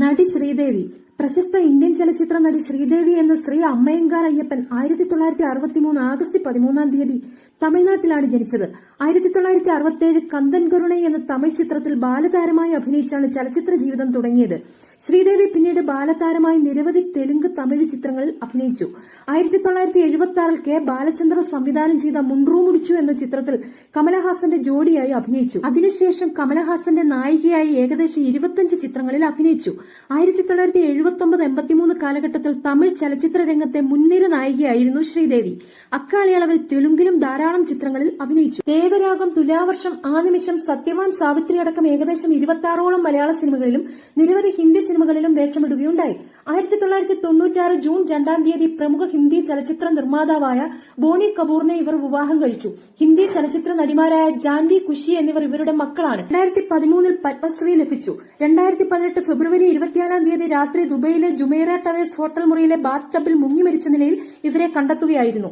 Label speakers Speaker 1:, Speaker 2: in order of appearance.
Speaker 1: നടി ശ്രീദേവി. പ്രശസ്ത ഇന്ത്യൻ ചലച്ചിത്ര നടി ശ്രീദേവി എന്ന ശ്രീ അമ്മയങ്കാർ അയ്യപ്പൻ 1963 ആഗസ്റ്റ് 13 തമിഴ്നാട്ടിലാണ് ജനിച്ചത്. 1967 കന്തൻ കരുണൈ എന്ന തമിഴ് ചിത്രത്തിൽ ബാലതാരമായി അഭിനയിച്ചാണ് ചലച്ചിത്ര ജീവിതം തുടങ്ങിയത്. ശ്രീദേവി പിന്നീട് ബാലതാരമായി നിരവധി തെലുങ്ക്, തമിഴ് ചിത്രങ്ങളിൽ അഭിനയിച്ചു. 1976 കെ ബാലചന്ദ്ര സംവിധാനം ചെയ്ത മുൻറൂ മുടിച്ചു എന്ന ചിത്രത്തിൽ കമലഹാസന്റെ ജോഡിയായി അഭിനയിച്ചു. അതിനുശേഷം കമലഹാസന്റെ നായികയായി ഏകദേശം 25 ചിത്രങ്ങളിൽ അഭിനയിച്ചു. 1979-83 കാലഘട്ടത്തിൽ തമിഴ് ചലച്ചിത്ര രംഗത്തെ മുൻനിര നായികയായിരുന്നു ശ്രീദേവി. അക്കാലയളവിൽ തെലുങ്കിലും ധാരാളം ചിത്രങ്ങളിൽ അഭിനയിച്ചു. ദേവരാഗം, തുലാവർഷം, ആ നിമിഷം, സത്യവാൻ, സാവിത്രി അടക്കം ഏകദേശം 26ഓളം മലയാള സിനിമകളിലും നിരവധി ഹിന്ദി സിനിമകളിലും വേഷമിടുകയുണ്ടായി. 1996 ജൂൺ 2 പ്രമുഖ ഹിന്ദി ചലച്ചിത്ര നിർമ്മാതാവായ ബോണി കപൂറിനെ ഇവർ വിവാഹം കഴിച്ചു. ഹിന്ദി ചലച്ചിത്ര നടിമാരായ ജാൻവി, ഖുഷി എന്നിവർ ഇവരുടെ മക്കളാണ്. 2013 പത്മശ്രീ ലഭിച്ചു. 2018 ഫെബ്രുവരി 24 രാത്രി ദുബൈയിലെ ജുമൈറ ടവേഴ്സ് ഹോട്ടൽ മുറിയിലെ ബാത്ത് ടബിൽ മുങ്ങി മരിച്ച നിലയിൽ ഇവരെ കണ്ടെത്തുകയായിരുന്നു.